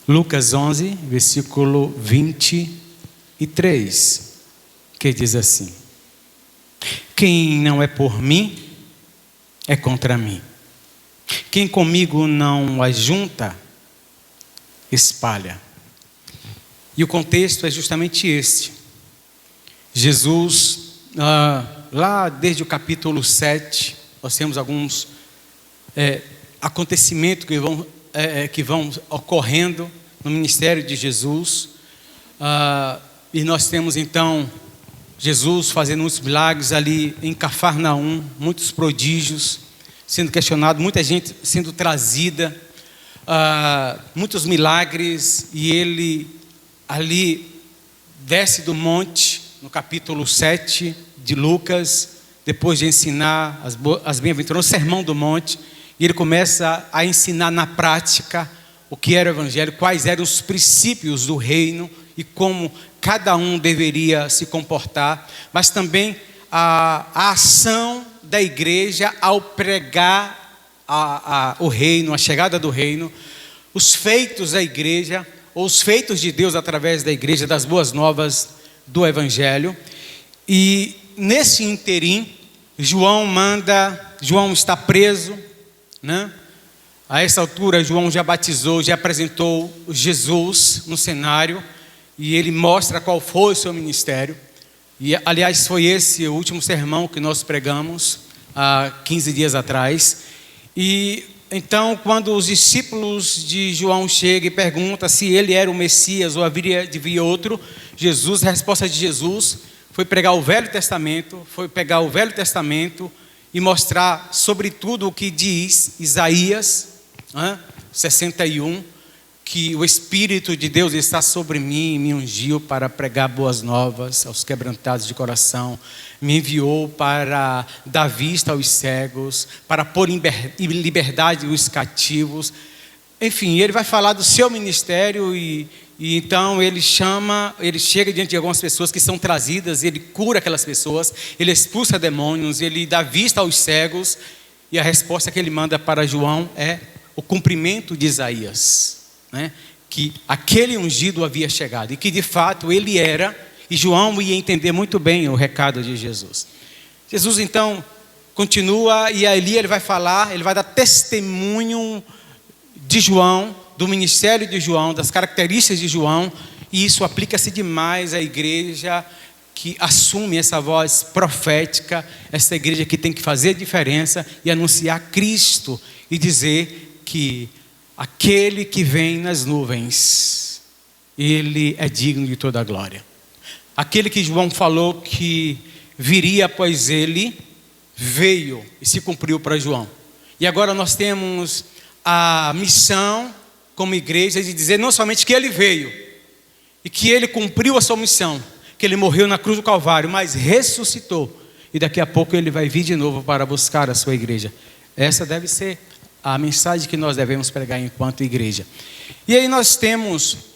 Lucas 11, versículo 23, que diz assim: quem não é por mim, é contra mim. Quem comigo não ajunta, espalha. E o contexto é justamente este. Jesus, lá desde o capítulo 7, nós temos alguns acontecimentos que vão ocorrendo no ministério de Jesus. E nós temos então Jesus fazendo muitos milagres ali em Cafarnaum, muitos prodígios sendo questionado, muita gente sendo trazida, muitos milagres, e ele ali desce do monte, no capítulo 7 de Lucas, depois de ensinar as bem-aventuranças, o sermão do monte, e ele começa a ensinar na prática o que era o evangelho, quais eram os princípios do reino e como cada um deveria se comportar, mas também a ação da igreja ao pregar o reino, a chegada do reino, os feitos da igreja, ou os feitos de Deus através da igreja, das boas novas do evangelho. E nesse interim, João está preso, né? A essa altura João já batizou, já apresentou Jesus no cenário, e ele mostra qual foi o seu ministério. E aliás foi esse o último sermão que nós pregamos há 15 dias atrás. E então quando os discípulos de João chegam e perguntam se ele era o Messias ou haveria de vir outro, a resposta de Jesus foi pegar o Velho Testamento, e mostrar sobretudo o que diz Isaías 61, que o Espírito de Deus está sobre mim e me ungiu para pregar boas novas aos quebrantados de coração, me enviou para dar vista aos cegos, para pôr em liberdade os cativos. Enfim, ele vai falar do seu ministério e então ele chega diante de algumas pessoas que são trazidas, ele cura aquelas pessoas, ele expulsa demônios, ele dá vista aos cegos, e a resposta que ele manda para João é o cumprimento de Isaías, né? Que aquele ungido havia chegado e que de fato ele era, e João ia entender muito bem o recado de Jesus. Jesus então continua, e ali ele vai falar, ele vai dar testemunho de João, do ministério de João, das características de João, e isso aplica-se demais à igreja que assume essa voz profética, essa igreja que tem que fazer a diferença e anunciar Cristo e dizer que aquele que vem nas nuvens, ele é digno de toda a glória. Aquele que João falou que viria após ele, veio e se cumpriu para João. E agora nós temos a missão como igreja de dizer não somente que ele veio e que ele cumpriu a sua missão, que ele morreu na cruz do Calvário, mas ressuscitou, e daqui a pouco ele vai vir de novo para buscar a sua igreja. Essa deve ser a mensagem que nós devemos pregar enquanto igreja. E aí nós temos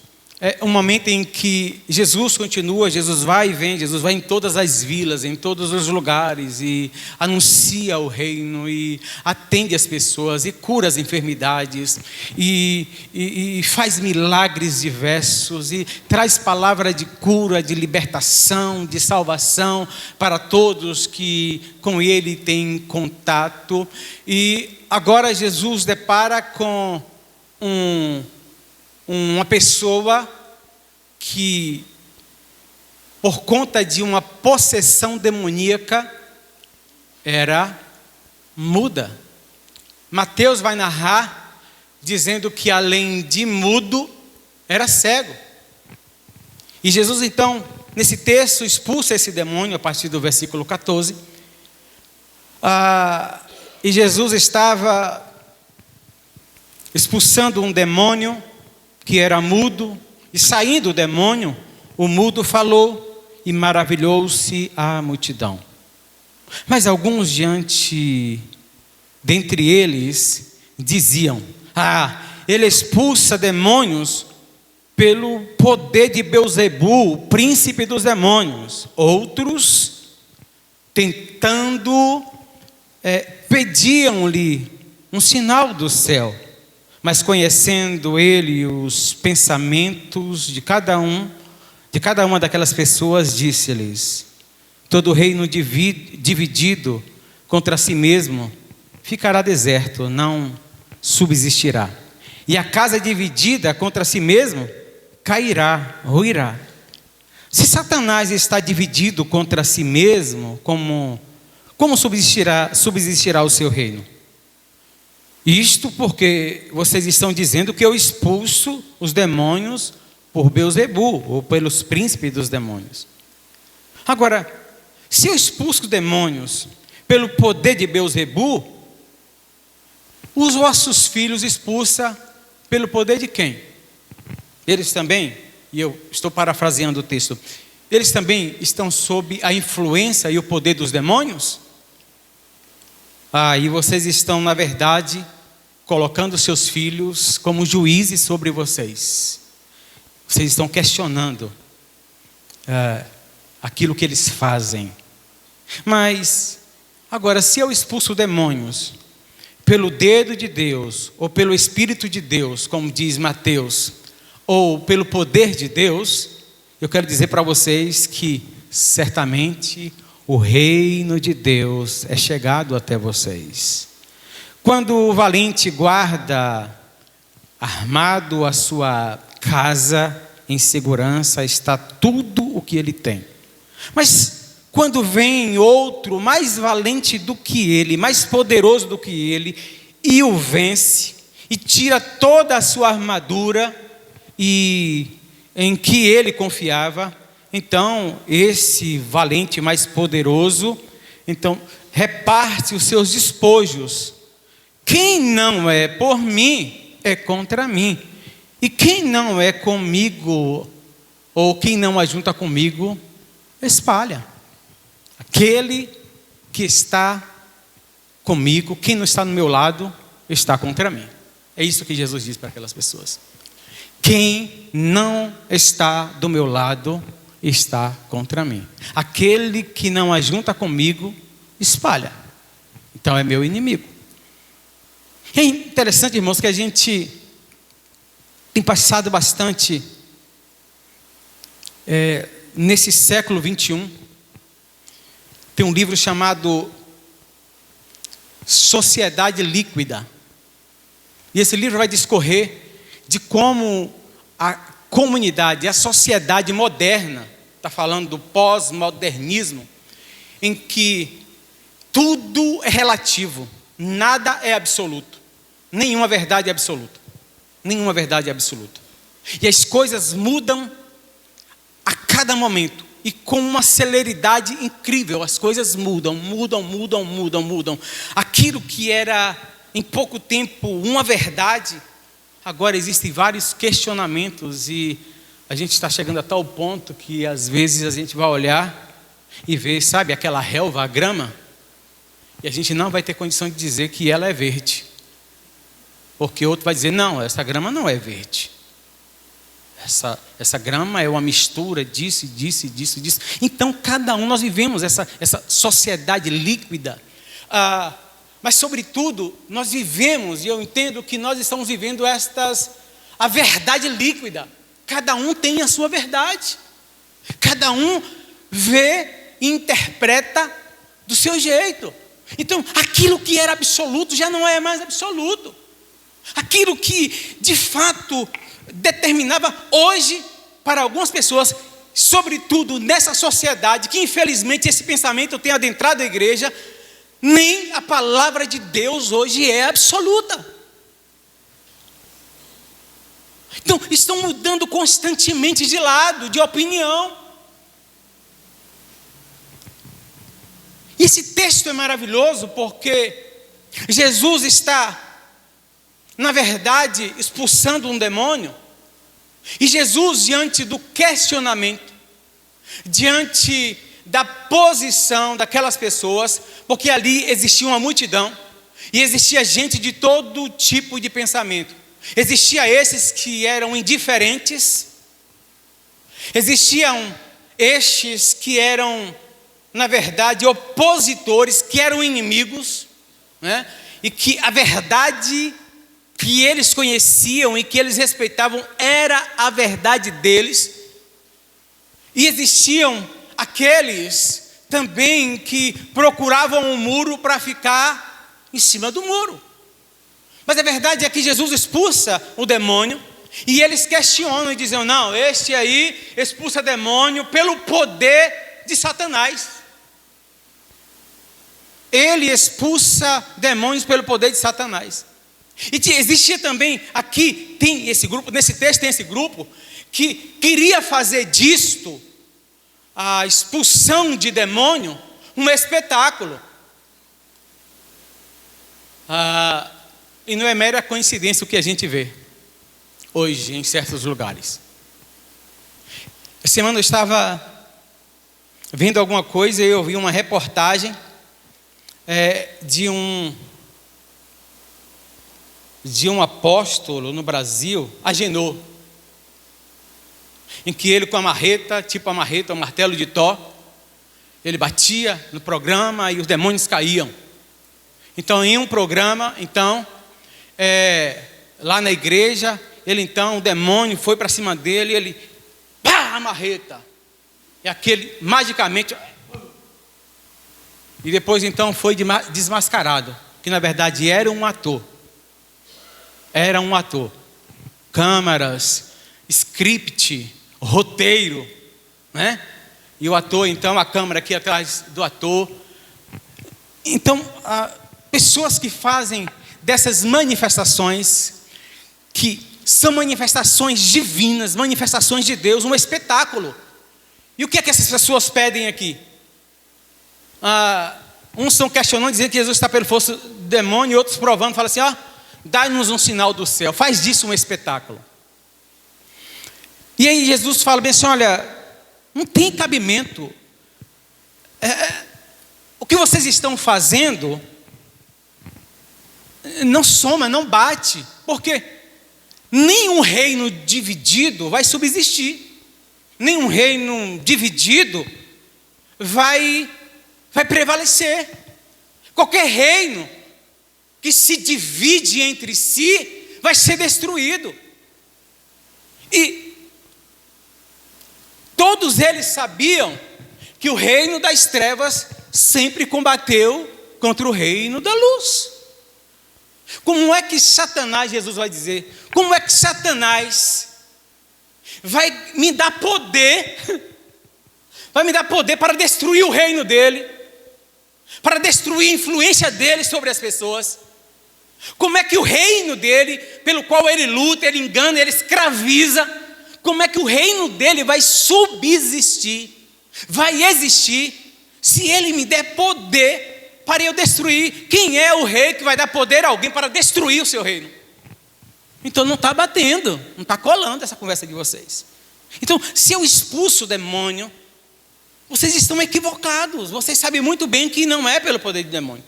um momento em que Jesus continua, Jesus vai e vem, Jesus vai em todas as vilas, em todos os lugares, e anuncia o reino, e atende as pessoas, e cura as enfermidades, e faz milagres diversos, e traz palavra de cura, de libertação, de salvação para todos que com ele têm contato. E agora Jesus depara com uma pessoa que, por conta de uma possessão demoníaca, era muda. Mateus vai narrar dizendo que além de mudo, era cego. E Jesus então, nesse texto, expulsa esse demônio a partir do versículo 14. E Jesus estava expulsando um demônio que era mudo, e saindo o demônio, o mudo falou, e maravilhou-se a multidão. Mas alguns dentre eles diziam: ele expulsa demônios pelo poder de Belzebu, o príncipe dos demônios. Outros, tentando, pediam-lhe um sinal do céu. Mas conhecendo ele os pensamentos de cada uma daquelas pessoas, disse-lhes: todo reino dividido contra si mesmo ficará deserto, não subsistirá. E a casa dividida contra si mesmo cairá, ruirá. Se Satanás está dividido contra si mesmo, como subsistirá o seu reino? Isto porque vocês estão dizendo que eu expulso os demônios por Beelzebu, ou pelos príncipes dos demônios. Agora, se eu expulso os demônios pelo poder de Beelzebu, os vossos filhos expulsa pelo poder de quem? Eles também, e eu estou parafraseando o texto, eles também estão sob a influência e o poder dos demônios? E vocês estão, na verdade, colocando seus filhos como juízes sobre vocês. Vocês estão questionando aquilo que eles fazem. Mas, agora, se eu expulso demônios pelo dedo de Deus, ou pelo Espírito de Deus, como diz Mateus, ou pelo poder de Deus, eu quero dizer para vocês que certamente o reino de Deus é chegado até vocês. Quando o valente guarda armado a sua casa em segurança, está tudo o que ele tem. Mas quando vem outro mais valente do que ele, mais poderoso do que ele, e o vence, e tira toda a sua armadura em que ele confiava, então esse valente mais poderoso, então reparte os seus despojos. Quem não é por mim, é contra mim. E quem não é comigo, ou quem não ajunta comigo, espalha. Aquele que está comigo, quem não está no meu lado, está contra mim. É isso que Jesus diz para aquelas pessoas. Quem não está do meu lado, está contra mim. Aquele que não ajunta comigo, espalha. Então é meu inimigo. É interessante, irmãos, que a gente tem passado bastante nesse século 21. Tem um livro chamado Sociedade Líquida. E esse livro vai discorrer de como a comunidade, a sociedade moderna, está falando do pós-modernismo, em que tudo é relativo, nada é absoluto, nenhuma verdade é absoluta, nenhuma verdade é absoluta. E as coisas mudam a cada momento, e com uma celeridade incrível, as coisas mudam. Aquilo que era em pouco tempo uma verdade, agora existem vários questionamentos, e a gente está chegando a tal ponto que às vezes a gente vai olhar e ver, sabe, aquela relva, a grama, e a gente não vai ter condição de dizer que ela é verde, porque outro vai dizer, não, essa grama não é verde. Essa grama é uma mistura disso. Então, cada um, nós vivemos essa sociedade líquida. Mas, sobretudo, nós vivemos, e eu entendo que nós estamos vivendo a verdade líquida. Cada um tem a sua verdade. Cada um vê e interpreta do seu jeito. Então, aquilo que era absoluto já não é mais absoluto. Aquilo que, de fato, determinava hoje, para algumas pessoas, sobretudo nessa sociedade, que infelizmente esse pensamento tem adentrado a igreja, nem a palavra de Deus hoje é absoluta. Então, estão mudando constantemente de lado, de opinião. Esse texto é maravilhoso porque Jesus está, na verdade, expulsando um demônio. E Jesus, diante do questionamento, diante da posição daquelas pessoas, porque ali existia uma multidão, e existia gente de todo tipo de pensamento. Existia esses que eram indiferentes, existiam estes que eram, na verdade, opositores, que eram inimigos, né? E que a verdade que eles conheciam e que eles respeitavam era a verdade deles. E existiam aqueles também que procuravam um muro para ficar em cima do muro. Mas a verdade é que Jesus expulsa o demônio e eles questionam e dizem: não, este aí expulsa demônio pelo poder de Satanás. Ele expulsa demônios pelo poder de Satanás. E existia também, aqui tem esse grupo, nesse texto tem esse grupo, que queria fazer disto, a expulsão de demônio, um espetáculo. E não é mera coincidência o que a gente vê hoje em certos lugares. Essa semana eu estava vendo alguma coisa e eu vi uma reportagem de um apóstolo no Brasil, Agenor, em que ele com a marreta, tipo a marreta, o martelo de Thor, ele batia no programa e os demônios caíam. Então, em um programa, lá na igreja, o demônio foi para cima dele, ele, pá, a marreta, e aquele, magicamente, e depois então foi desmascarado, que na verdade era um ator. Era um ator. Câmeras, script, roteiro, né? E o ator, então, a câmera aqui atrás do ator. Então, pessoas que fazem dessas manifestações, que são manifestações divinas, manifestações de Deus, um espetáculo. E o que é que essas pessoas pedem aqui? Uns estão questionando, dizendo que Jesus está pelo fosso do demônio, e outros provando, falam assim: dá-nos um sinal do céu, faz disso um espetáculo. E aí Jesus fala bem assim: olha, não tem cabimento. O que vocês estão fazendo não soma, não bate, porque nenhum reino dividido vai subsistir, nenhum reino dividido vai prevalecer. Qualquer reino que se divide entre si vai ser destruído. E todos eles sabiam que o reino das trevas sempre combateu contra o reino da luz. Como é que Satanás, Jesus vai dizer, como é que Satanás vai me dar poder, para destruir o reino dele, para destruir a influência dele sobre as pessoas? Como é que o reino dele, pelo qual ele luta, ele engana, ele escraviza, como é que o reino dele vai subsistir, vai existir, se ele me der poder para eu destruir? Quem é o rei que vai dar poder a alguém para destruir o seu reino? Então não está batendo, não está colando essa conversa de vocês. Então, se eu expulso o demônio, vocês estão equivocados. Vocês sabem muito bem que não é pelo poder do demônio.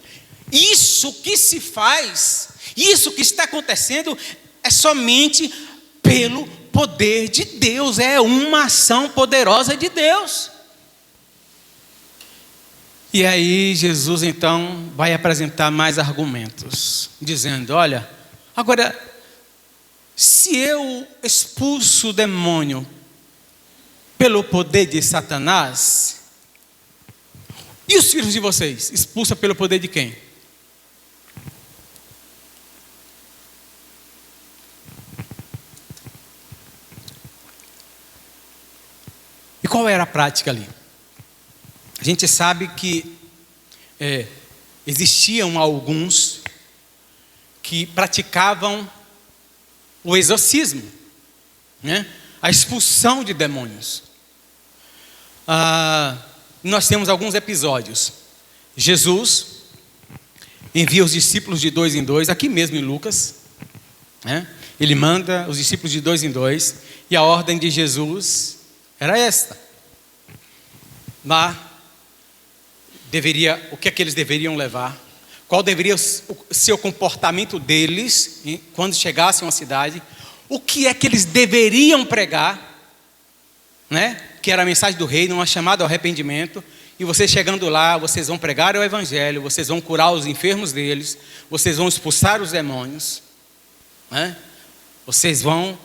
Isso que se faz, isso que está acontecendo, é somente pelo poder de Deus. É uma ação poderosa de Deus. E aí Jesus então vai apresentar mais argumentos, dizendo: olha, agora, se eu expulso o demônio pelo poder de Satanás, e os filhos de vocês, expulsa pelo poder de quem? E qual era a prática ali? A gente sabe que existiam alguns que praticavam o exorcismo, né? A expulsão de demônios. Nós temos alguns episódios. Jesus envia os discípulos de 2 em 2, aqui mesmo em Lucas, né? Ele manda os discípulos de 2 em 2, e a ordem de Jesus era esta. Lá o que é que eles deveriam levar, qual deveria ser o comportamento deles quando chegassem a uma cidade, o que é que eles deveriam pregar, né? Que era a mensagem do reino, uma chamada ao arrependimento. E vocês chegando lá, vocês vão pregar o evangelho, vocês vão curar os enfermos deles, vocês vão expulsar os demônios. né? Vocês vão.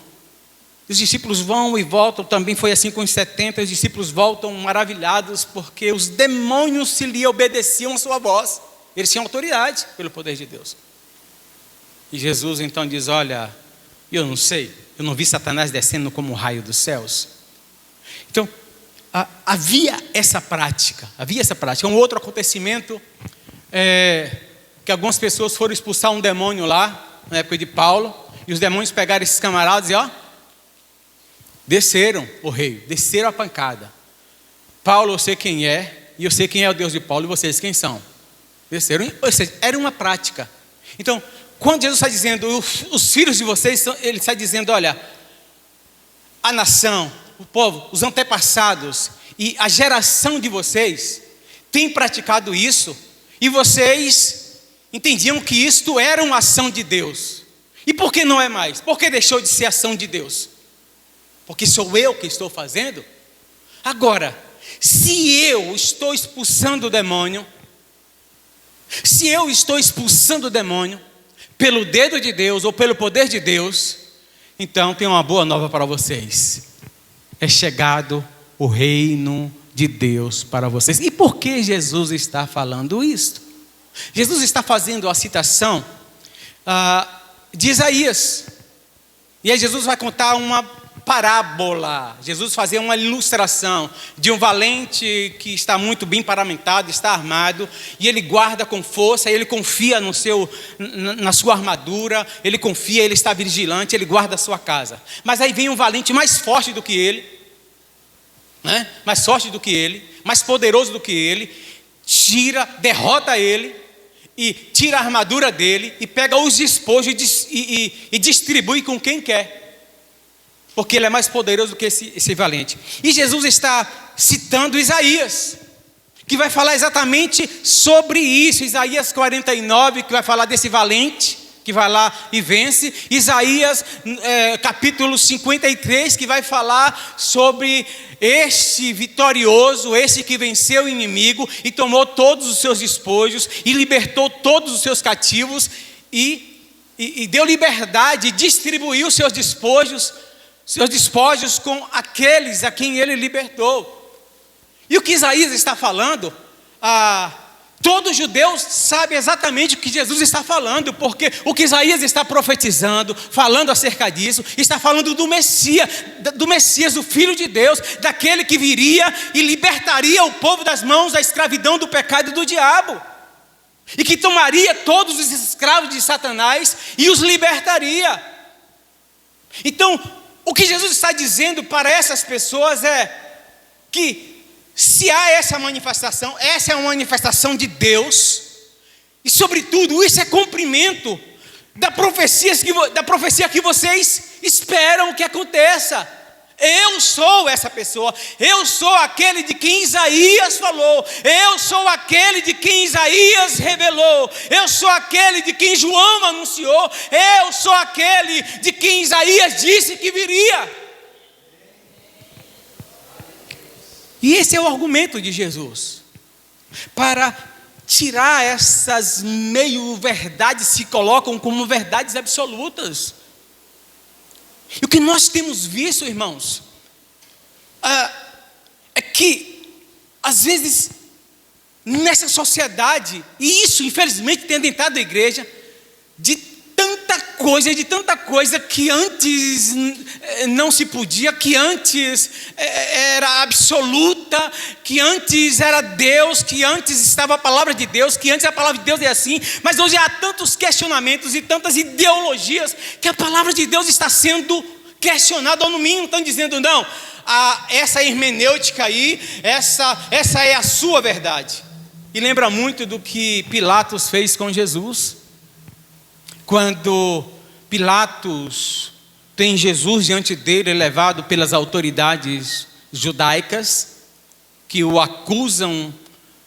Os discípulos vão e voltam, também foi assim com os 70, os discípulos voltam maravilhados, porque os demônios se lhe obedeciam à sua voz. Eles tinham autoridade pelo poder de Deus. E Jesus então diz, olha, eu não sei, eu não vi Satanás descendo como um raio dos céus. Então, havia essa prática. Um outro acontecimento, que algumas pessoas foram expulsar um demônio lá, na época de Paulo, e os demônios pegaram esses camaradas e desceram o rei, desceram a pancada. Paulo, eu sei quem é, e eu sei quem é o Deus de Paulo, e vocês quem são. Desceram, ou seja, era uma prática. Então, quando Jesus está dizendo, os filhos de vocês, ele está dizendo, olha, a nação, o povo, os antepassados e a geração de vocês tem praticado isso, e vocês entendiam que isto era uma ação de Deus. E por que não é mais? Por que deixou de ser ação de Deus? Porque sou eu que estou fazendo? Agora, se eu estou expulsando o demônio, pelo dedo de Deus ou pelo poder de Deus, então tem uma boa nova para vocês. É chegado o reino de Deus para vocês. E por que Jesus está falando isto? Jesus está fazendo a citação de Isaías. E aí Jesus vai contar uma parábola. Jesus fazia uma ilustração de um valente que está muito bem paramentado, está armado, e ele guarda com força, ele confia na sua armadura, ele confia, ele está vigilante, ele guarda a sua casa. Mas aí vem um valente mais forte do que ele, né? Mais forte do que ele, mais poderoso do que ele, derrota ele, e tira a armadura dele, e pega os despojos e distribui com quem quer. Porque ele é mais poderoso do que esse valente. E Jesus está citando Isaías, que vai falar exatamente sobre isso. Isaías 49, que vai falar desse valente, que vai lá e vence. Isaías capítulo 53, que vai falar sobre este vitorioso, este que venceu o inimigo e tomou todos os seus despojos e libertou todos os seus cativos e deu liberdade, distribuiu seus despojos com aqueles a quem ele libertou. E o que Isaías está falando, todo judeu sabe exatamente o que Jesus está falando, porque o que Isaías está profetizando, falando acerca disso, está falando do Messias, do Filho de Deus, daquele que viria e libertaria o povo das mãos da escravidão, do pecado e do diabo, e que tomaria todos os escravos de Satanás e os libertaria. Então, o que Jesus está dizendo para essas pessoas é que se há essa manifestação, essa é uma manifestação de Deus, e sobretudo isso é cumprimento da profecia que vocês esperam que aconteça. Eu sou essa pessoa, eu sou aquele de quem Isaías falou, eu sou aquele de quem Isaías revelou, eu sou aquele de quem João anunciou, eu sou aquele de quem Isaías disse que viria. E esse é o argumento de Jesus, para tirar essas meio-verdades que se colocam como verdades absolutas. E o que nós temos visto, irmãos, é que, às vezes, nessa sociedade, e isso infelizmente tem adentrado a igreja, de tanta coisa que antes não se podia, que antes era absoluta, que antes era Deus, que antes estava a palavra de Deus, que antes a palavra de Deus é assim, mas hoje há tantos questionamentos e tantas ideologias que a palavra de Deus está sendo questionada, ou no mínimo estão dizendo, não, essa hermenêutica aí, essa é a sua verdade. E lembra muito do que Pilatos fez com Jesus. Quando Pilatos tem Jesus diante dele, levado pelas autoridades judaicas, que o acusam,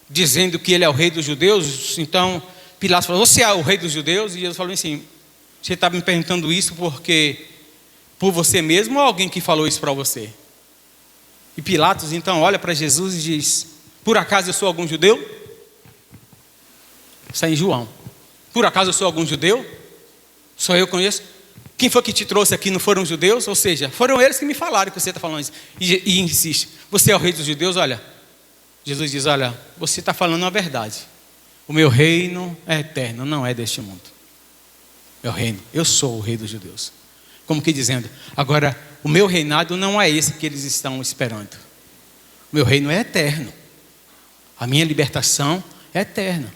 dizendo que ele é o rei dos judeus. Então Pilatos falou, você é o rei dos judeus? E Jesus falou assim, você está me perguntando isso porque por você mesmo ou alguém que falou isso para você? E Pilatos então olha para Jesus e diz, por acaso eu sou algum judeu? Está em João. Por acaso eu sou algum judeu? Só eu conheço? Quem foi que te trouxe aqui? Não foram os judeus? Ou seja, foram eles que me falaram que você está falando isso. E insiste, você é o rei dos judeus? Olha, Jesus diz, olha, você está falando a verdade. O meu reino é eterno, não é deste mundo. Meu reino, eu sou o rei dos judeus. Como que dizendo, agora, o meu reinado não é esse que eles estão esperando. O meu reino é eterno. A minha libertação é eterna.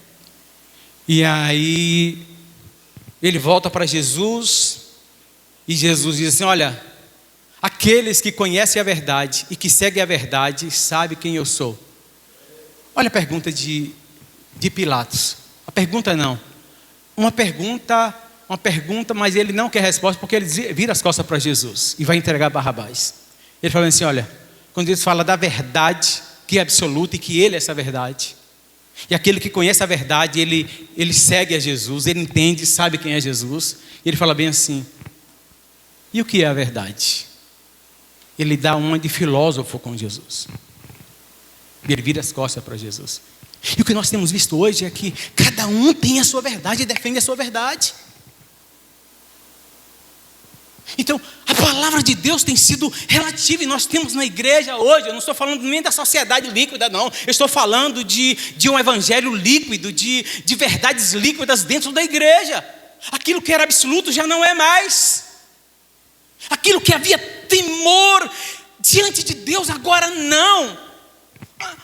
E aí, ele volta para Jesus, e Jesus diz assim, olha, aqueles que conhecem a verdade e que seguem a verdade, sabem quem eu sou. Olha a pergunta de Pilatos. A pergunta não. Uma pergunta, mas ele não quer resposta, porque ele vira as costas para Jesus e vai entregar Barrabás. Ele fala assim, olha, quando Deus fala da verdade, que é absoluta e que ele é essa verdade, e aquele que conhece a verdade, ele segue a Jesus, ele entende, sabe quem é Jesus, e ele fala bem assim, e o que é a verdade? Ele dá uma de filósofo com Jesus. E ele vira as costas para Jesus. E o que nós temos visto hoje é que cada um tem a sua verdade e defende a sua verdade. Então, a palavra de Deus tem sido relativa, e nós temos na igreja hoje, eu não estou falando nem da sociedade líquida, não. Eu estou falando de um evangelho líquido, de verdades líquidas dentro da igreja. Aquilo que era absoluto já não é mais. Aquilo que havia temor diante de Deus, agora não.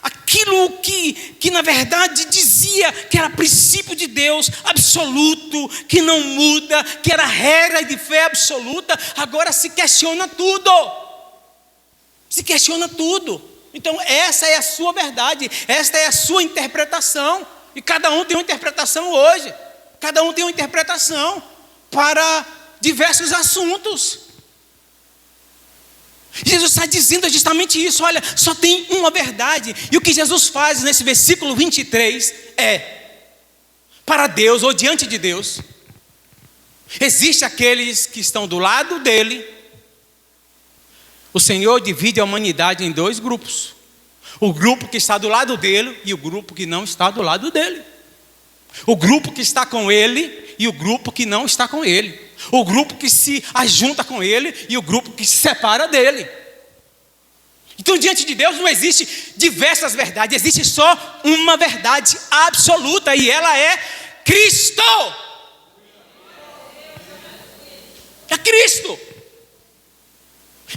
Aquilo que na verdade dizia que era princípio de Deus, absoluto, que não muda, que era regra de fé absoluta, agora se questiona tudo. Se questiona tudo. Então essa é a sua verdade, esta é a sua interpretação. E cada um tem uma interpretação hoje. Cada um tem uma interpretação para diversos assuntos. Jesus está dizendo justamente isso, olha, só tem uma verdade. E o que Jesus faz nesse versículo 23 é, para Deus ou diante de Deus, existem aqueles que estão do lado dele. O Senhor divide a humanidade em dois grupos. O grupo que está do lado dele e o grupo que não está do lado dele. O grupo que está com ele e o grupo que não está com ele. O grupo que se ajunta com ele e o grupo que se separa dele. Então, diante de Deus não existe diversas verdades, existe só uma verdade absoluta, e ela é Cristo. É Cristo.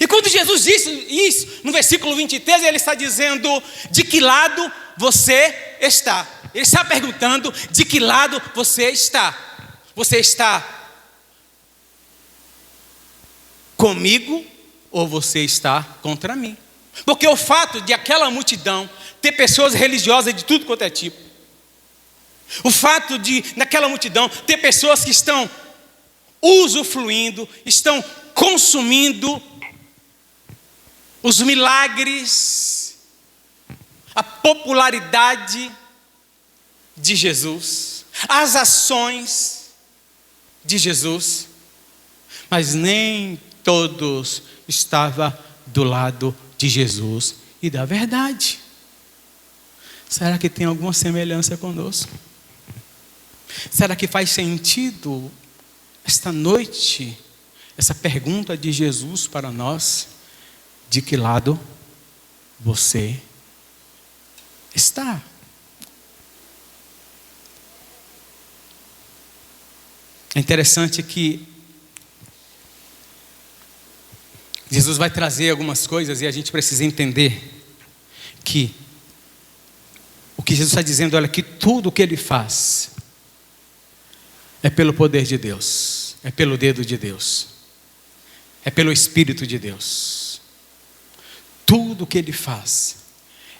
E quando Jesus disse isso, no versículo 23, ele está dizendo, de que lado você está? Ele está perguntando, de que lado você está? Você está comigo ou você está contra mim? Porque o fato de aquela multidão ter pessoas religiosas de tudo quanto é tipo, o fato de naquela multidão ter pessoas que estão usufruindo, estão consumindo os milagres, a popularidade de Jesus, as ações de Jesus, mas nem todos estavam do lado de Jesus e da verdade. Será que tem alguma semelhança conosco? Será que faz sentido esta noite essa pergunta de Jesus para nós? De que lado você está? É interessante que Jesus vai trazer algumas coisas e a gente precisa entender que o que Jesus está dizendo, olha, que tudo o que Ele faz é pelo poder de Deus, é pelo dedo de Deus, é pelo Espírito de Deus. Tudo o que Ele faz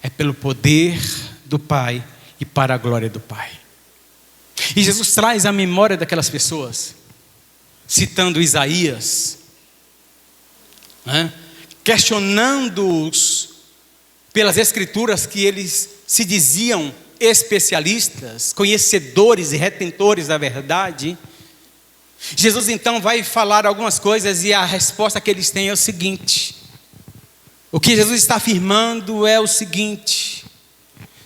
é pelo poder do Pai e para a glória do Pai. E Jesus traz a memória daquelas pessoas, citando Isaías, questionando-os pelas escrituras que eles se diziam especialistas, conhecedores e retentores da verdade. Jesus então vai falar algumas coisas e a resposta que eles têm é o seguinte: o que Jesus está afirmando é o seguinte: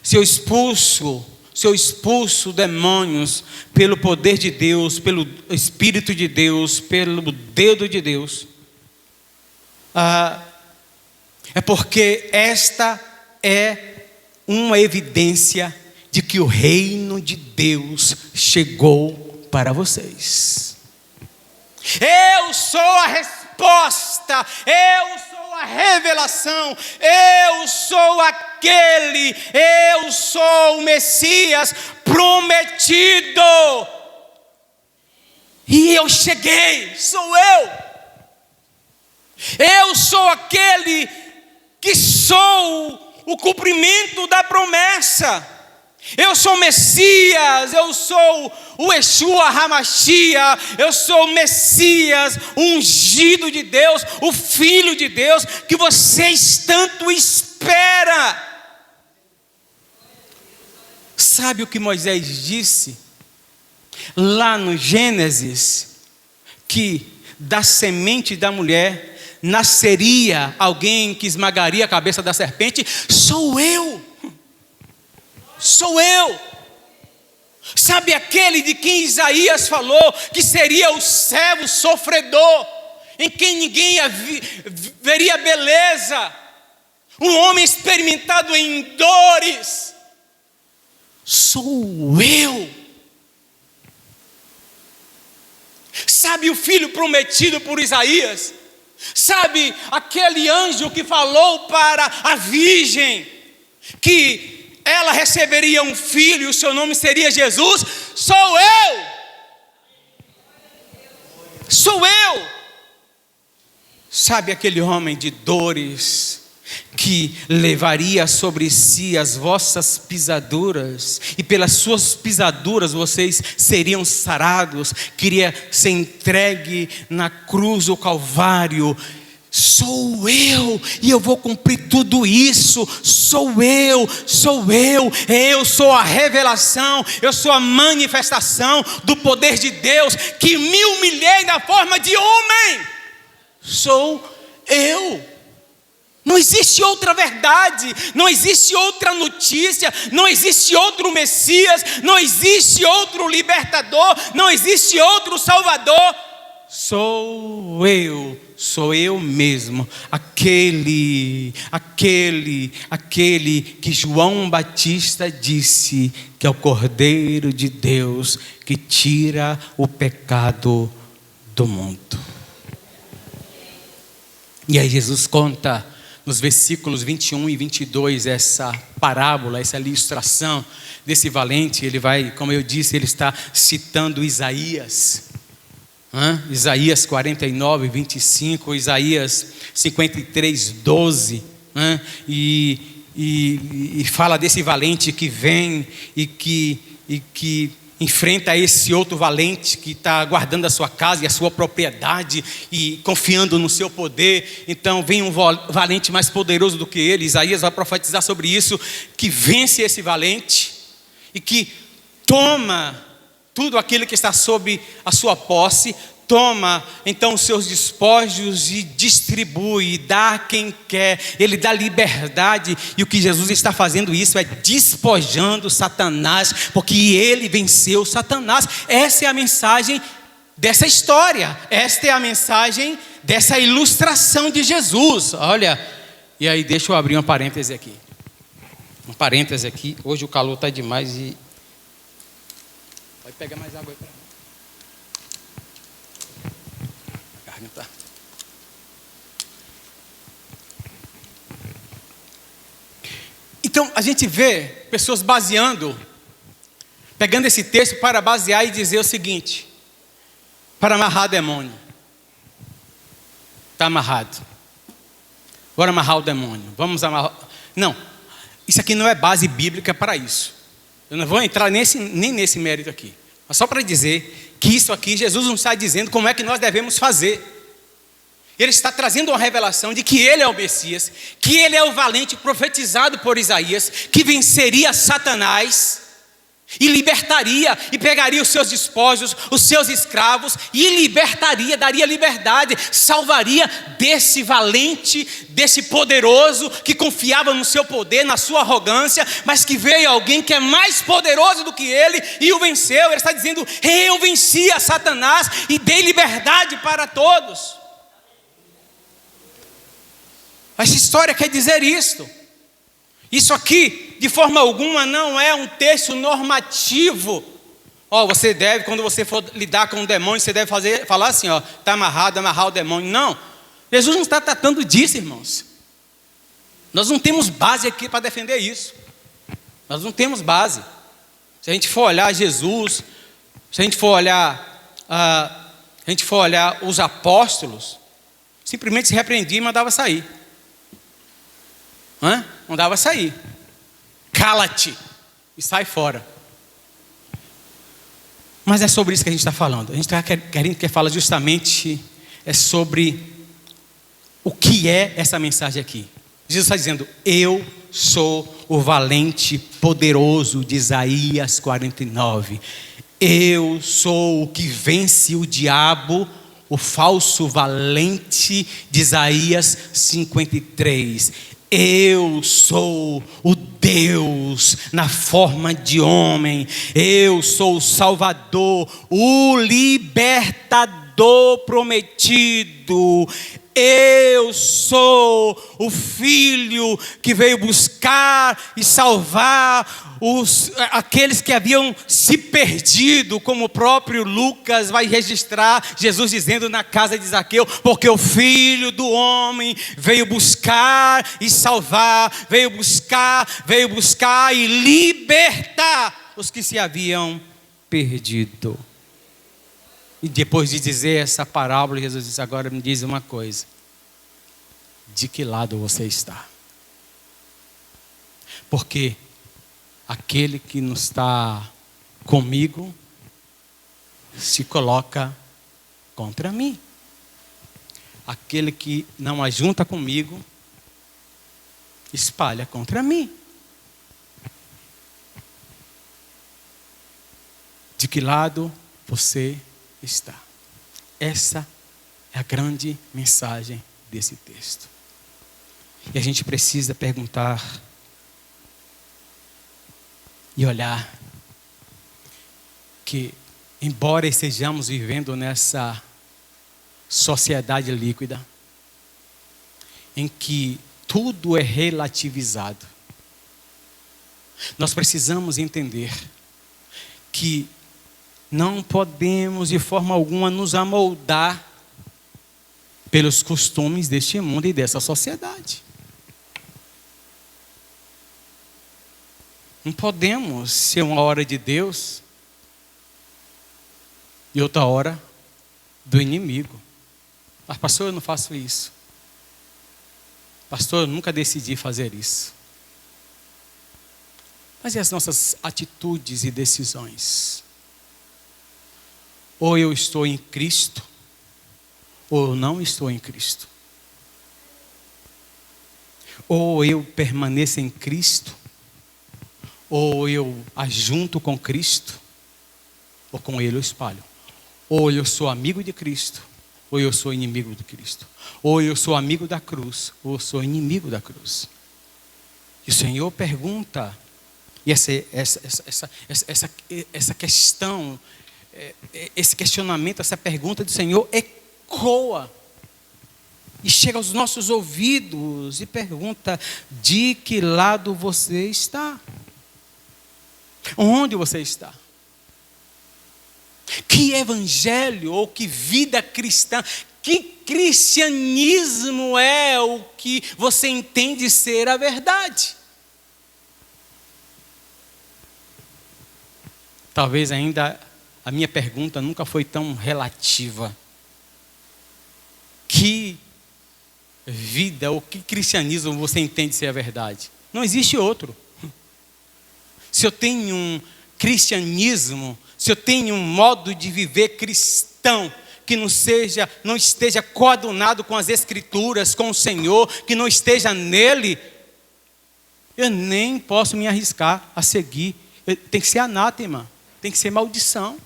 se eu expulso se eu expulso demônios pelo poder de Deus, pelo Espírito de Deus, pelo dedo de Deus, é porque esta é uma evidência de que o reino de Deus chegou para vocês. Eu sou a resposta, eu sou a revelação, eu sou eu sou o Messias prometido. E eu cheguei, sou eu. Eu sou aquele que sou o cumprimento da promessa. Eu sou o Messias, eu sou o Yeshua HaMashiach, eu sou o Messias, o ungido de Deus, o Filho de Deus, que vocês tanto esperam. Sabe o que Moisés disse? Lá no Gênesis, que da semente da mulher nasceria alguém que esmagaria a cabeça da serpente. Sou eu. Sou eu. Sabe aquele de quem Isaías falou que seria o servo sofredor, em quem ninguém veria beleza, um homem experimentado em dores? Sou eu. Sabe o filho prometido por Isaías? Sabe aquele anjo que falou para a virgem que ela receberia um filho e o seu nome seria Jesus? Sou eu. Sou eu. Sabe aquele homem de dores que levaria sobre si as vossas pisaduras, e pelas suas pisaduras vocês seriam sarados, queria ser entregue na cruz do Calvário? Sou eu, e eu vou cumprir tudo isso. Sou eu, eu sou a revelação, eu sou a manifestação do poder de Deus, que me humilhei na forma de homem. Sou eu. Não existe outra verdade, não existe outra notícia, não existe outro Messias, não existe outro libertador, não existe outro Salvador. Sou eu mesmo, aquele que João Batista disse que é o Cordeiro de Deus que tira o pecado do mundo. E aí Jesus conta nos versículos 21 e 22 essa parábola, essa ilustração desse valente. Ele vai, como eu disse, ele está citando Isaías. Isaías 49, 25, Isaías 53, 12, e fala desse valente que vem e que enfrenta esse outro valente que está guardando a sua casa e a sua propriedade e confiando no seu poder. Então vem um valente mais poderoso do que ele. Isaías vai profetizar sobre isso, que vence esse valente e que toma tudo aquilo que está sob a sua posse, toma então os seus despojos e distribui, dá a quem quer. Ele dá liberdade, e o que Jesus está fazendo isso é despojando Satanás, porque ele venceu Satanás. Essa é a mensagem dessa história, esta é a mensagem dessa ilustração de Jesus. Olha, e aí deixa eu abrir um parêntese aqui. Hoje o calor está demais e... Vai pegar mais água aí para mim. A garganta. Então a gente vê pessoas pegando esse texto para basear e dizer o seguinte: para amarrar demônio. Está amarrado. Bora amarrar o demônio. Vamos amarrar. Não, isso aqui não é base bíblica para isso. Eu não vou entrar nem nesse mérito aqui. Mas só para dizer que isso aqui, Jesus não está dizendo como é que nós devemos fazer. Ele está trazendo uma revelação de que ele é o Messias, que ele é o valente profetizado por Isaías, que venceria Satanás. E libertaria, e pegaria os seus despojos, os seus escravos, e libertaria, daria liberdade, salvaria desse valente, desse poderoso, que confiava no seu poder, na sua arrogância, mas que veio alguém que é mais poderoso do que ele, e o venceu. Ele está dizendo: eu venci a Satanás, e dei liberdade para todos. Essa história quer dizer isto. Isso aqui, de forma alguma, não é um texto normativo. Você deve, quando você for lidar com um demônio, você deve falar assim, está amarrado, amarrar o demônio. Não, Jesus não está tratando disso, irmãos. Nós não temos base aqui para defender isso. Nós não temos base. Se a gente for olhar Jesus, se a gente for olhar os apóstolos, simplesmente se repreendia e mandava sair. Mandava sair. Cala-te e sai fora. Mas é sobre isso que a gente está falando. A gente está querendo falar justamente sobre o que é essa mensagem aqui. Jesus está dizendo: eu sou o valente poderoso de Isaías 49. Eu sou o que vence o diabo, o falso valente de Isaías 53. Eu sou o Deus na forma de homem. Eu sou o Salvador, o libertador prometido. Eu sou o Filho que veio buscar e salvar aqueles que haviam se perdido, como o próprio Lucas vai registrar Jesus dizendo na casa de Zaqueu: porque o Filho do Homem veio buscar e salvar, veio buscar e libertar os que se haviam perdido. E depois de dizer essa parábola, Jesus disse: agora me diz uma coisa, de que lado você está? Porque aquele que não está comigo se coloca contra mim. Aquele que não ajunta comigo espalha contra mim. De que lado você está? Essa é a grande mensagem desse texto. E a gente precisa perguntar e olhar que, embora estejamos vivendo nessa sociedade líquida, em que tudo é relativizado, nós precisamos entender que não podemos de forma alguma nos amoldar pelos costumes deste mundo e dessa sociedade. Não podemos ser uma hora de Deus e outra hora do inimigo. Mas pastor, eu não faço isso. Pastor, eu nunca decidi fazer isso. Mas e as nossas atitudes e decisões? Ou eu estou em Cristo, ou eu não estou em Cristo. Ou eu permaneço em Cristo, ou eu ajunto com Cristo, ou com Ele eu espalho. Ou eu sou amigo de Cristo, ou eu sou inimigo de Cristo. Ou eu sou amigo da cruz, ou eu sou inimigo da cruz. E o Senhor pergunta, e essa questão, esse questionamento, essa pergunta do Senhor ecoa e chega aos nossos ouvidos e pergunta: de que lado você está? Onde você está? Que evangelho ou que vida cristã, que cristianismo é o que você entende ser a verdade? Talvez ainda a minha pergunta nunca foi tão relativa. Que vida ou que cristianismo você entende ser a verdade? Não existe outro. Se eu tenho um cristianismo, se eu tenho um modo de viver cristão que não esteja coadunado com as Escrituras, com o Senhor, que não esteja nele, eu nem posso me arriscar a seguir tem que ser anátema, tem que ser maldição,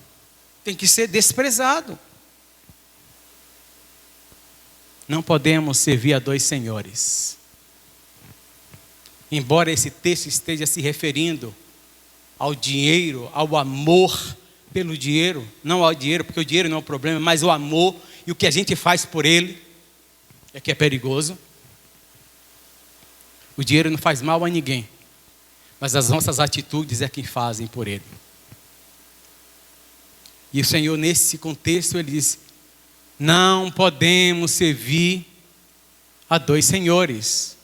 tem que ser desprezado. Não podemos servir a dois senhores. Embora esse texto esteja se referindo ao dinheiro, ao amor pelo dinheiro, não ao dinheiro, porque o dinheiro não é o problema, mas o amor e o que a gente faz por ele é que é perigoso. O dinheiro não faz mal a ninguém, mas as nossas atitudes é que fazem por ele. E o Senhor, nesse contexto, ele diz: não podemos servir a dois senhores.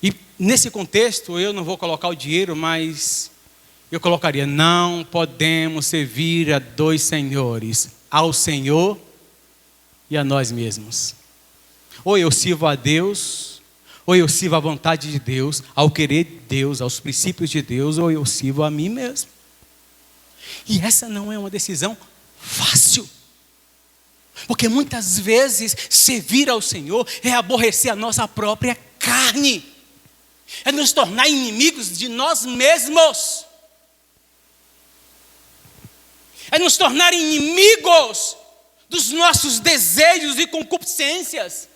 E nesse contexto, eu não vou colocar o dinheiro, mas eu colocaria: não podemos servir a dois senhores, ao Senhor e a nós mesmos. Ou eu sirvo a Deus, ou eu sirvo a vontade de Deus, ao querer de Deus, aos princípios de Deus, ou eu sirvo a mim mesmo. E essa não é uma decisão fácil. Porque muitas vezes servir ao Senhor é aborrecer a nossa própria carne. É nos tornar inimigos de nós mesmos. É nos tornar inimigos dos nossos desejos e concupiscências.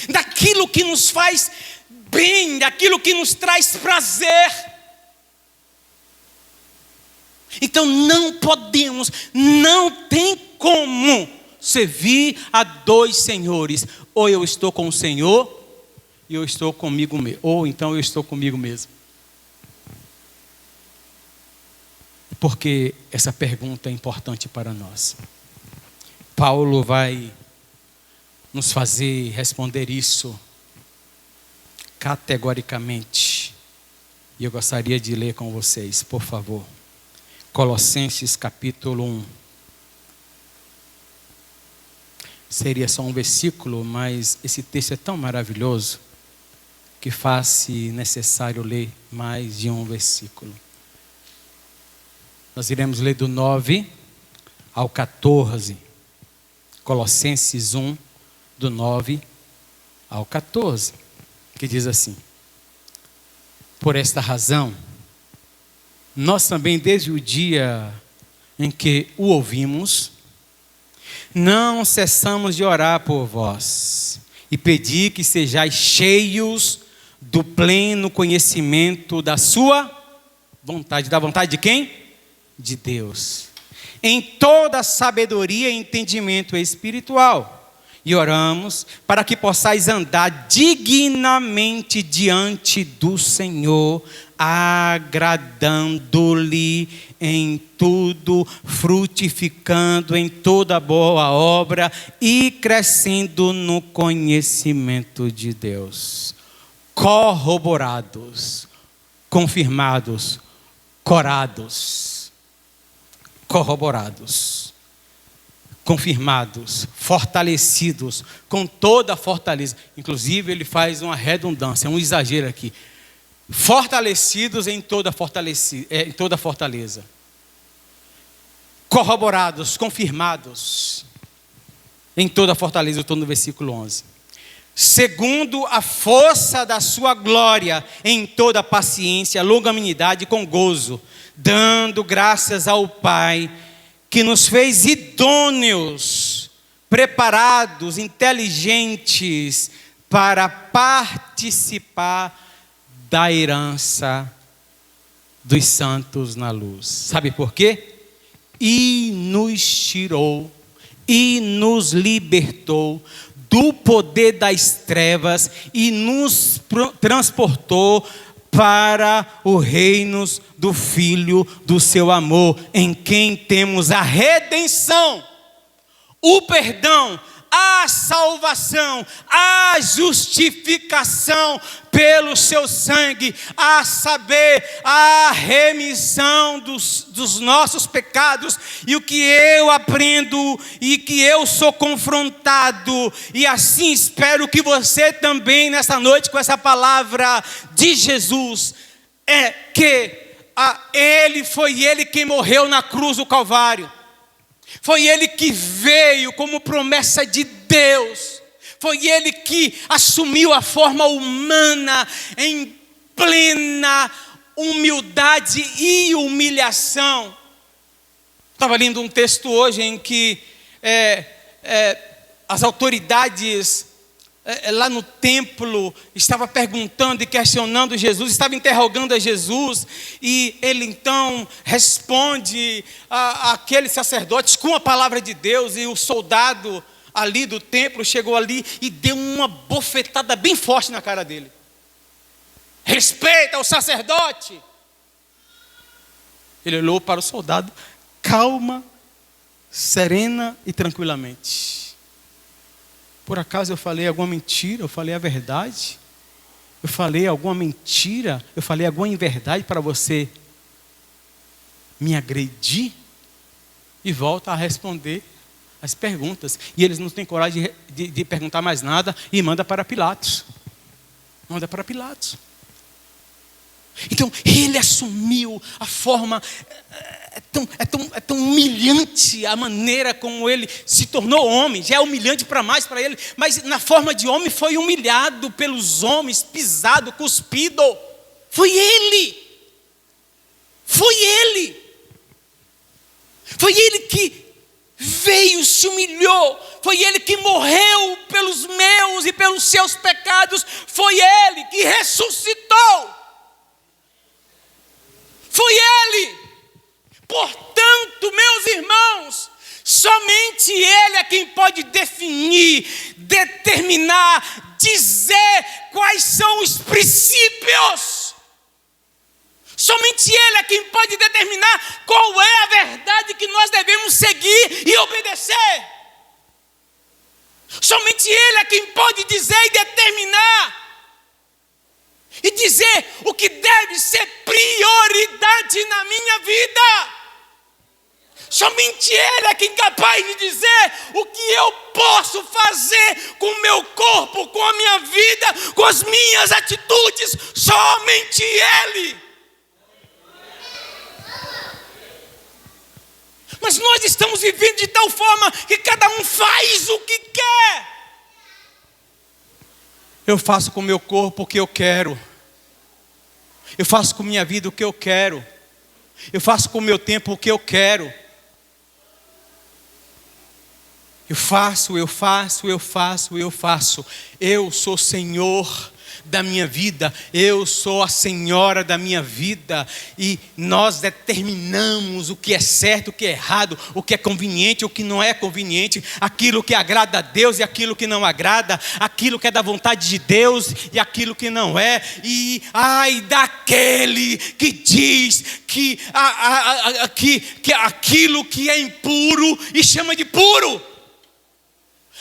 Daquilo que nos faz bem, daquilo que nos traz prazer. Então não podemos, não tem como servir a dois senhores. Ou eu estou com o Senhor, e eu estou comigo mesmo. Ou então eu estou comigo mesmo. Porque essa pergunta é importante para nós. Paulo vai nos fazer responder isso categoricamente. E eu gostaria de ler com vocês, por favor. Colossenses capítulo 1. Seria só um versículo, mas esse texto é tão maravilhoso que faz-se necessário ler mais de um versículo. Nós iremos ler do 9 ao 14. Colossenses 1, do 9 ao 14. Que diz assim: por esta razão, nós também, desde o dia em que o ouvimos, não cessamos de orar por vós e pedir que sejais cheios do pleno conhecimento da sua vontade. Da vontade de quem? De Deus. Em toda sabedoria e entendimento espiritual. E oramos para que possais andar dignamente diante do Senhor, agradando-lhe em tudo, frutificando em toda boa obra e crescendo no conhecimento de Deus. Corroborados, confirmados, corados, corroborados, confirmados, fortalecidos, com toda a fortaleza. Inclusive ele faz uma redundância, um exagero aqui. Fortalecidos em toda fortaleza. Corroborados, confirmados em toda fortaleza. Eu estou no versículo 11. Segundo a força da sua glória, em toda paciência, longanimidade com gozo, dando graças ao Pai, que nos fez idôneos, preparados, inteligentes, para participar da herança dos santos na luz. Sabe por quê? E nos tirou, e nos libertou do poder das trevas, e nos transportou para o reino do Filho do seu amor, em quem temos a redenção, o perdão, a salvação, a justificação pelo seu sangue, a saber, a remissão dos nossos pecados. E o que eu aprendo e que eu sou confrontado, e assim espero que você também nessa noite, com essa palavra de Jesus, é que foi Ele quem morreu na cruz do Calvário. Foi Ele que veio como promessa de Deus. Foi Ele que assumiu a forma humana em plena humildade e humilhação. Estava lendo um texto hoje em que as autoridades lá no templo estavam perguntando e questionando Jesus, estavam interrogando a Jesus, e ele então responde àqueles sacerdotes com a palavra de Deus, e o soldado ali do templo chegou ali e deu uma bofetada bem forte na cara dele. Respeita o sacerdote. Ele olhou para o soldado, calma, serena e tranquilamente. Por acaso eu falei alguma mentira? Eu falei a verdade? Eu falei alguma mentira? Eu falei alguma inverdade para você me agredir? E volta a responder as perguntas. E eles não têm coragem de perguntar mais nada e manda para Pilatos. Manda para Pilatos. Então, ele assumiu a forma, é tão humilhante a maneira como ele se tornou homem. Já é humilhante para mais para ele, mas na forma de homem foi humilhado pelos homens, pisado, cuspido. Foi ele. Foi ele. Foi ele que veio, se humilhou. Foi ele que morreu pelos meus e pelos seus pecados. Foi ele que ressuscitou. Foi ele. Portanto, meus irmãos, somente ele é quem pode definir, determinar, dizer quais são os princípios. Somente ele é quem pode determinar qual é a verdade que nós devemos seguir e obedecer. Somente ele é quem pode dizer e determinar e dizer o que deve ser prioridade na minha vida. Somente ele é quem é capaz de dizer o que eu posso fazer com o meu corpo, com a minha vida, com as minhas atitudes. Somente ele. Mas nós estamos vivendo de tal forma que cada um faz o que quer. Eu faço com o meu corpo o que eu quero. Eu faço com minha vida o que eu quero. Eu faço com o meu tempo o que eu quero. Eu faço. Eu sou Senhor da minha vida. Eu sou a Senhora da minha vida. E nós determinamos o que é certo, o que é errado, o que é conveniente, o que não é conveniente, aquilo que agrada a Deus e aquilo que não agrada, aquilo que é da vontade de Deus e aquilo que não é. E ai daquele que diz que aquilo que é impuro e chama de puro.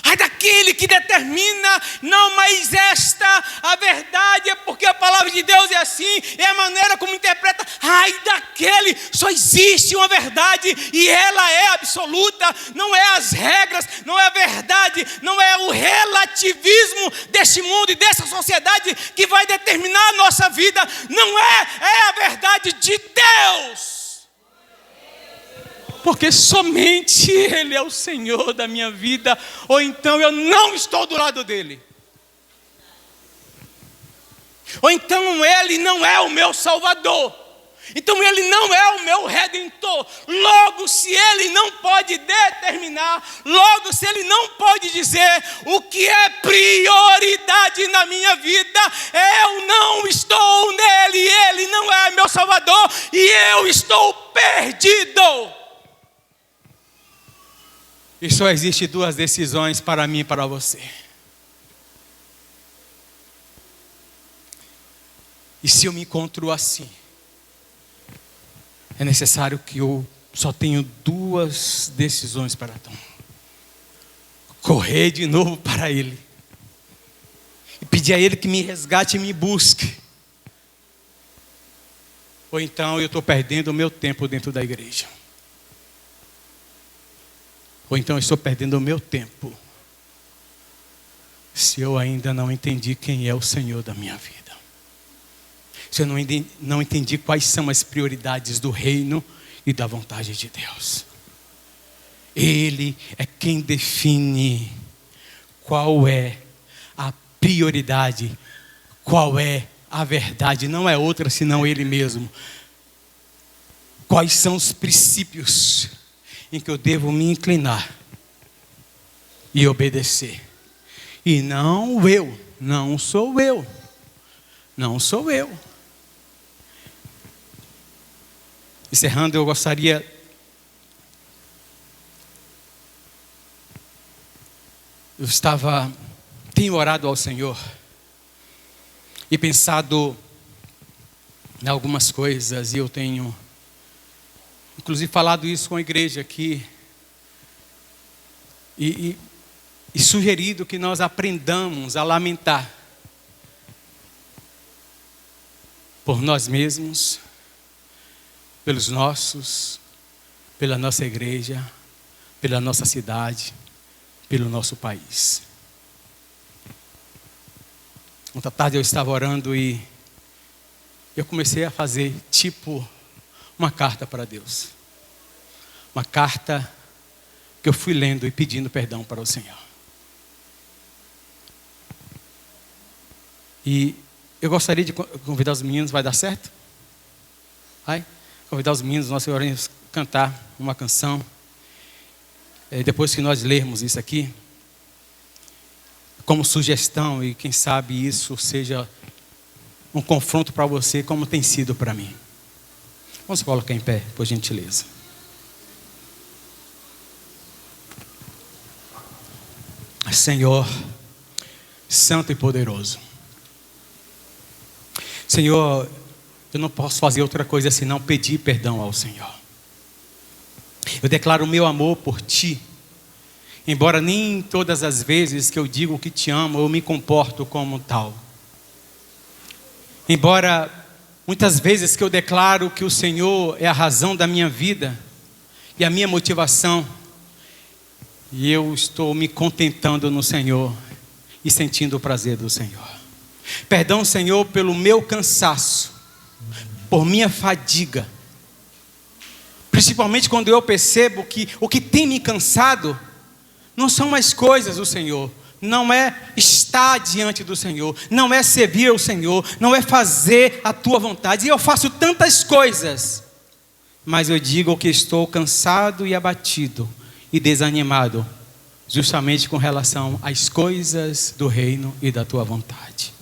Ai daquele que determina, não, mas esta, a verdade é porque a palavra de Deus é assim, é a maneira como interpreta. Ai daquele, só existe uma verdade e ela é absoluta, não é as regras, não é a verdade, não é o relativismo deste mundo e dessa sociedade que vai determinar a nossa vida, não é a verdade de Deus. Porque somente ele é o Senhor da minha vida, ou então eu não estou do lado dele. Ou então ele não é o meu Salvador. Então ele não é o meu Redentor. Logo, se ele não pode determinar, logo, se ele não pode dizer o que é prioridade na minha vida, eu não estou nele, ele não é meu Salvador e eu estou perdido. E só existe duas decisões para mim e para você. E se eu me encontro assim, é necessário que eu só tenho duas decisões para tomar. Correr de novo para Ele. E pedir a Ele que me resgate e me busque. Ou então eu estou perdendo o meu tempo dentro da igreja. Ou então eu estou perdendo o meu tempo, se eu ainda não entendi quem é o Senhor da minha vida. Se eu não entendi quais são as prioridades do reino e da vontade de Deus. Ele é quem define qual é a prioridade, qual é a verdade, não é outra senão Ele mesmo. Quais são os princípios em que eu devo me inclinar e obedecer? E não eu, não sou eu, não sou eu. Encerrando, eu gostaria tenho orado ao Senhor e pensado em algumas coisas, e eu tenho inclusive falado isso com a igreja aqui, e sugerido que nós aprendamos a lamentar por nós mesmos, pelos nossos, pela nossa igreja, pela nossa cidade, pelo nosso país. Ontem à tarde eu estava orando e eu comecei a fazer tipo uma carta para Deus. Uma carta que eu fui lendo e pedindo perdão para o Senhor. E eu gostaria de convidar os meninos, vai dar certo? Vai? Convidar os meninos, nós iremos cantar uma canção. Depois que nós lermos isso aqui, como sugestão, e quem sabe isso seja um confronto para você, como tem sido para mim. Vamos colocar em pé, por gentileza. Senhor, santo e poderoso. Senhor, eu não posso fazer outra coisa senão pedir perdão ao Senhor. Eu declaro o meu amor por Ti. Embora nem todas as vezes que eu digo que Te amo, eu me comporto como tal. Embora muitas vezes que eu declaro que o Senhor é a razão da minha vida e a minha motivação, e eu estou me contentando no Senhor e sentindo o prazer do Senhor. Perdão, Senhor, pelo meu cansaço, por minha fadiga. Principalmente quando eu percebo que o que tem me cansado não são mais coisas do Senhor. Não é estar diante do Senhor. Não é servir ao Senhor. Não é fazer a Tua vontade. E eu faço tantas coisas, mas eu digo que estou cansado e abatido e desanimado, justamente com relação às coisas do reino e da Tua vontade.